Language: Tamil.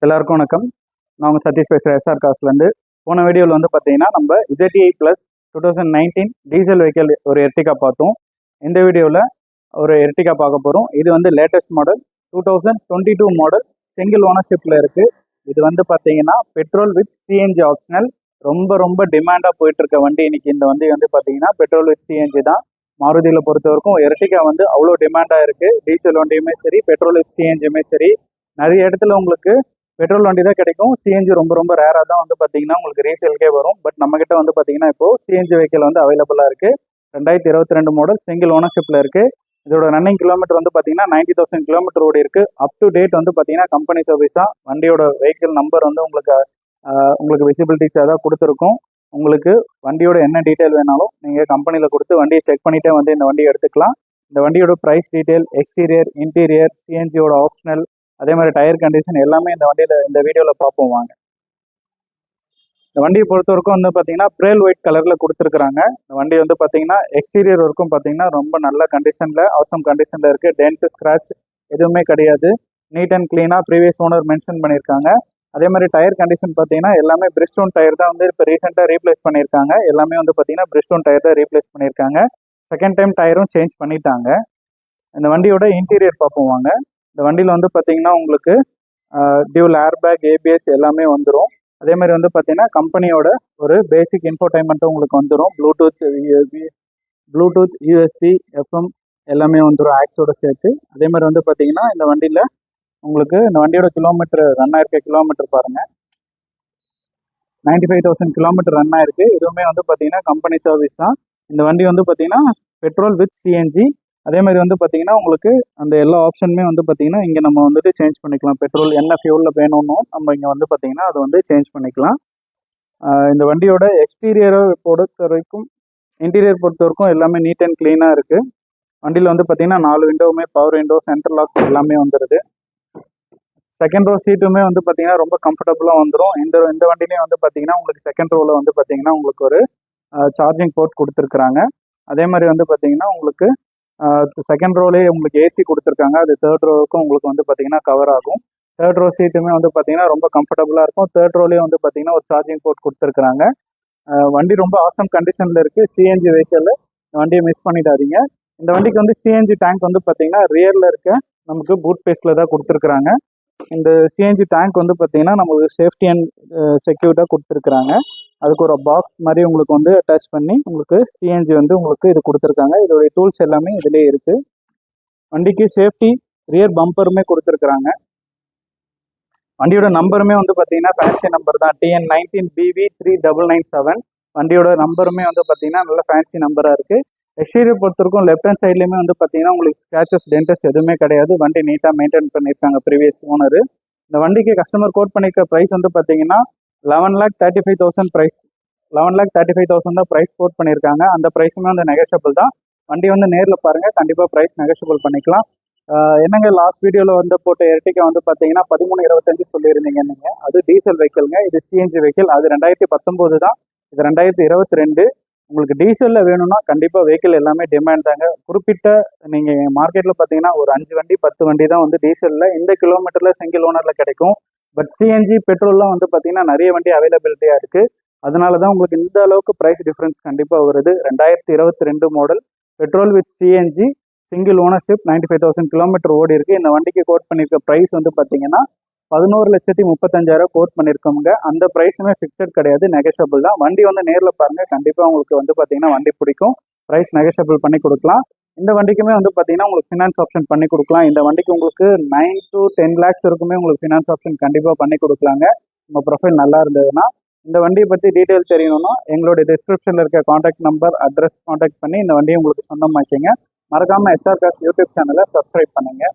எல்லாருக்கும் வணக்கம். நான் உங்கள் சதீஷ் பேசுகிறேன் எஸ்ஆர் காஸ்லேருந்து. போன வீடியோவில் வந்து பார்த்தீங்கன்னா நம்ம ZTI ப்ளஸ் 2019 டீசல் வெஹிக்கல் ஒரு எர்டிகா பார்த்தோம். இந்த வீடியோவில் ஒரு எர்டிகா பார்க்க போகிறோம். இது வந்து லேட்டஸ்ட் மாடல் 2022 மாடல், சிங்கிள் ஓனர்ஷிப்பில் இருக்குது. இது வந்து பார்த்தீங்கன்னா பெட்ரோல் வித் சிஎன்ஜி ஆப்ஷனல். ரொம்ப டிமாண்டாக போயிட்டுருக்க வண்டி இன்னைக்கு. இந்த வண்டி வந்து பார்த்தீங்கன்னா பெட்ரோல் வித் சிஎன்ஜி தான். மாருதியில் பொறுத்த வரைக்கும் எர்டிகா வந்து அவ்வளோ டிமாண்டாக இருக்குது. டீசல் வண்டியுமே சரி, பெட்ரோல் வித் சிஎன்ஜியுமே சரி. நிறைய இடத்துல உங்களுக்கு பெட்ரோல் வண்டி தான் கிடைக்கும். சிஎன்ஜி ரொம்ப ரேராக தான் வந்து பார்த்தீங்கன்னா உங்களுக்கு ரீசேலுக்கே வரும். பட் நம்மக்கிட்ட வந்து பார்த்தீங்கன்னா இப்போது சிஎன்ஜி வெஹிக்கிள் வந்து அவைலபிளாக இருக்குது. 2022 மாடல், சிங்கிள் ஓனர்ஷிப்பில் இருக்குது. இதோட ரன்னிங் கிலோமீட்டர் வந்து பார்த்தீங்கன்னா 90,000 கிலோமீட்டர் ஓடி இருக்குது. அப் டு டேட் வந்து பார்த்தீங்கன்னா கம்பெனி சர்வீஸாக வண்டியோட வெஹிக்கிள் நம்பர் வந்து உங்களுக்கு விசிபிலிட்டிஸாக தான் கொடுத்துருக்கும். உங்களுக்கு வண்டியோட என்ன டீட்டெயில் வேணாலும் நீங்கள் கம்பெனியில் கொடுத்து வண்டியை செக் பண்ணிகிட்டே வந்து இந்த வண்டியை எடுத்துக்கலாம். இந்த வண்டியோட ப்ரைஸ் டீட்டெயில், எக்ஸ்டீரியர், இன்டீரியர், சிஎன்ஜியோட ஆப்ஷனல், அதே மாதிரி டயர் கண்டிஷன் எல்லாமே இந்த வீடியோவில் பார்ப்போம் வாங்க. இந்த வண்டியை பொறுத்த வரைக்கும் வந்து பார்த்தீங்கன்னா பிரேல் ஒயிட் கலரில் கொடுத்துருக்குறாங்க. இந்த வண்டி வந்து பார்த்தீங்கன்னா எக்ஸ்டீரியர் ஒர்க்கும் பார்த்தீங்கன்னா ரொம்ப நல்ல கண்டிஷனில், அவசம் கண்டிஷனில் இருக்குது. டென்ட், ஸ்க்ராட்ச் எதுவுமே கிடையாது. நீட் அண்ட் க்ளீனாக ப்ரீவியஸ் ஓனர் மென்ஷன் பண்ணியிருக்காங்க. அதே மாதிரி டயர் கண்டிஷன் பார்த்தீங்கன்னா எல்லாமே பிரிஸ்டோன் டயர் தான் வந்து இப்போ ரீசெண்டாக ரீப்ளேஸ் பண்ணியிருக்காங்க. எல்லாமே வந்து பார்த்தீங்கன்னா பிரிஸ்டோன் டயர் தான் ரீப்ளேஸ் பண்ணியிருக்காங்க. செகண்ட் டைம் டயரும் சேஞ்ச் பண்ணிட்டாங்க. இந்த வண்டியோட இன்டீரியர் பார்ப்போம் வாங்க. இந்த வண்டியில் வந்து பார்த்தீங்கன்னா உங்களுக்கு டியூல் ஏர்பேக், ஏபிஎஸ் எல்லாமே வந்துடும். அதே மாதிரி வந்து பார்த்தீங்கன்னா கம்பெனியோட ஒரு பேசிக் இன்ஃபோடைன்மெண்ட்டும் உங்களுக்கு வந்துடும். ப்ளூடூத், யூஎஸ்பி, எஃப்எம் எல்லாமே வந்துடும் ஆக்ஸோட சேர்த்து. அதே மாதிரி வந்து பார்த்தீங்கன்னா இந்த வண்டியில் உங்களுக்கு இந்த வண்டியோட கிலோமீட்டர் ரன் ஆயிருக்க கிலோமீட்டர் பாருங்கள், 95,000 கிலோமீட்டர் ரன் ஆயிருக்கு. இதுவுமே வந்து பார்த்தீங்கன்னா கம்பெனி சர்வீஸ் தான். இந்த வண்டி வந்து பார்த்தீங்கன்னா பெட்ரோல் வித் சிஎன்ஜி. அதே மாதிரி வந்து பார்த்தீங்கன்னா உங்களுக்கு அந்த எல்லா ஆப்ஷனுமே வந்து பார்த்தீங்கன்னா இங்கே நம்ம வந்துட்டு சேஞ்ச் பண்ணிக்கலாம். பெட்ரோல் என்ன ஃபியூலில் வேணும்னோ நம்ம இங்கே வந்து பார்த்தீங்கன்னா அதை வந்து சேஞ்ச் பண்ணிக்கலாம். இந்த வண்டியோட எக்ஸ்டீரியரை பொறுத்த வரைக்கும், இன்டீரியர் பொறுத்த வரைக்கும் எல்லாமே நீட் அண்ட் க்ளீனாக இருக்குது. வண்டியில் வந்து பார்த்தீங்கன்னா 4 விண்டோவுமே பவர் விண்டோ, சென்டர் லாக் எல்லாமே வந்துடுது. செகண்ட் ரோ சீட்டுமே வந்து பார்த்தீங்கன்னா ரொம்ப கம்ஃபர்டபுளாக வந்துடும். இந்த வண்டிலையும் வந்து பார்த்தீங்கன்னா உங்களுக்கு செகண்ட் ரோவில் வந்து பார்த்தீங்கன்னா உங்களுக்கு ஒரு சார்ஜிங் போர்ட் கொடுத்துருக்குறாங்க. அதே மாதிரி வந்து பார்த்தீங்கன்னா உங்களுக்கு செகண்ட் ரோலேயே உங்களுக்கு ஏசி கொடுத்துருக்காங்க. அது தேர்ட் ரோவுக்கும் உங்களுக்கு வந்து பார்த்தீங்கன்னா கவர் ஆகும். தேர்ட் ரோ சீட்டுமே வந்து பார்த்தீங்கன்னா ரொம்ப கம்ஃபர்டபுளாக இருக்கும். தேர்ட் ரோலேயே வந்து பார்த்தீங்கன்னா ஒரு சார்ஜிங் போர்ட் கொடுத்துருக்குறாங்க. வண்டி ரொம்ப ஆசம் கண்டிஷனில் இருக்குது. சிஎன்ஜி வெஹிக்கிள் வண்டியை மிஸ் பண்ணிடாதீங்க. இந்த வண்டிக்கு வந்து சிஎன்ஜி டேங்க் வந்து பார்த்தீங்கன்னா ரியரில் இருக்க நமக்கு பூட் பேஸில் தான் கொடுத்துருக்குறாங்க. இந்த சிஎன்ஜி டேங்க் வந்து பார்த்தீங்கன்னா நமக்கு சேஃப்டி அண்ட் செக்யூர்டாக கொடுத்துருக்குறாங்க. அதுக்கு ஒரு பாக்ஸ் மாதிரி உங்களுக்கு வந்து அட்டாச் பண்ணி உங்களுக்கு சிஎன்ஜி வந்து உங்களுக்கு இது கொடுத்துருக்காங்க. இதோடைய டூல்ஸ் எல்லாமே இதிலே இருக்குது. வண்டிக்கு சேஃப்டி ரியர் பம்பருமே கொடுத்துருக்குறாங்க. வண்டியோட நம்பருமே வந்து பார்த்தீங்கன்னா ஃபேன்சி நம்பர் தான், TN19BV3997. வண்டியோட நம்பருமே வந்து பார்த்தீங்கன்னா நல்ல ஃபேன்சி நம்பராக இருக்குது. எக்ஸ்டீரியர் பொறுத்திருக்கும் லெஃப்ட் ஹேண்ட் சைட்லேயுமே வந்து பார்த்தீங்கன்னா உங்களுக்கு ஸ்க்ராச்சஸ், டென்டஸ் எதுவுமே கிடையாது. வண்டி நீட்டாக மெயின்டைன் பண்ணியிருக்காங்க ப்ரீவியஸ் ஓனர். இந்த வண்டிக்கு கஸ்டமர் கோட் பண்ணியிருக்க ப்ரைஸ் வந்து பார்த்தீங்கன்னா 11,35,000 ப்ரைஸ். 11,35,000 தான் ப்ரைஸ் கோட் பண்ணியிருக்காங்க. அந்த ப்ரைஸுமே வந்து நெகோஷியபிள் தான். வண்டி வந்து நேரில் பாருங்கள், கண்டிப்பாக ப்ரைஸ் நெகோஷியபிள் பண்ணிக்கலாம். என்னங்க லாஸ்ட் வீடியோவில் வந்து போட்ட எர்டிகா வந்து பார்த்தீங்கன்னா 13,25 சொல்லியிருந்தீங்க நீங்கள். அது டீசல் வெஹிக்கிள்ங்க. இது சிஎன்ஜி வெஹிக்கிள். அது 2019 தான், இது 2022. உங்களுக்கு டீசலில் வேணும்னா கண்டிப்பாக வெஹிக்கிள் எல்லாமே டிமாண்ட் தாங்க. குறிப்பிட்ட நீங்கள் மார்க்கெட்டில் பார்த்தீங்கன்னா ஒரு 5 வண்டி 10 வண்டி தான் வந்து டீசலில் இந்த கிலோமீட்டரில் சிங்கிள் ஓனரில் கிடைக்கும். பட் சிஎன்ஜி பெட்ரோல்லாம் வந்து பார்த்தீங்கன்னா நிறைய வண்டி அவைலபிலிட்டியாக இருக்குது. அதனால தான் உங்களுக்கு இந்த அளவுக்கு ப்ரைஸ் டிஃப்ரென்ஸ் கண்டிப்பாக வருது. 2022 model, petrol with CNG, single ownership, 95,000 kilometre ஓடி இருக்குது. இந்த வண்டிக்கு கோட் பண்ணியிருக்க ப்ரைஸ் வந்து பார்த்தீங்கன்னா 11,35,000 கோட் பண்ணியிருக்கோங்க. அந்த ப்ரைஸுமே ஃபிக்ஸட் கிடையாது, நெகோஷியபிள் தான். வண்டி வந்து நேரில் பாருங்கள், கண்டிப்பாக உங்களுக்கு வந்து பார்த்தீங்கன்னா வண்டி பிடிக்கும். ப்ரைஸ் நெகோஷியபிள் பண்ணி கொடுக்கலாம். இந்த வண்டிக்குமே வந்து பார்த்தீங்கன்னா உங்களுக்கு ஃபினான்ஸ் ஆப்ஷன் பண்ணி கொடுக்கலாம். இந்த வண்டிக்கு உங்களுக்கு 9 to 10 lakhs வரைக்குமே உங்களுக்கு ஃபினான்ஸ் ஆப்ஷன் கண்டிப்பாக பண்ணி கொடுக்கலாங்க, உங்கள் ப்ரொஃபைல் நல்லா இருந்ததுன்னா. இந்த வண்டியை பற்றி டீட்டெயில் தெரியணும்னா எங்களுடைய டிஸ்கிரிப்ஷனில் இருக்க காண்டாக்ட் நம்பர், அட்ரஸ் காண்டாக்ட் பண்ணி இந்த வண்டியை உங்களுக்கு சொந்தமாக்கிங்க. மறக்காமல் எஸ்ஆர் கார்ஸ் யூடியூப் சேனலை சப்ஸ்கிரைப் பண்ணுங்கள்.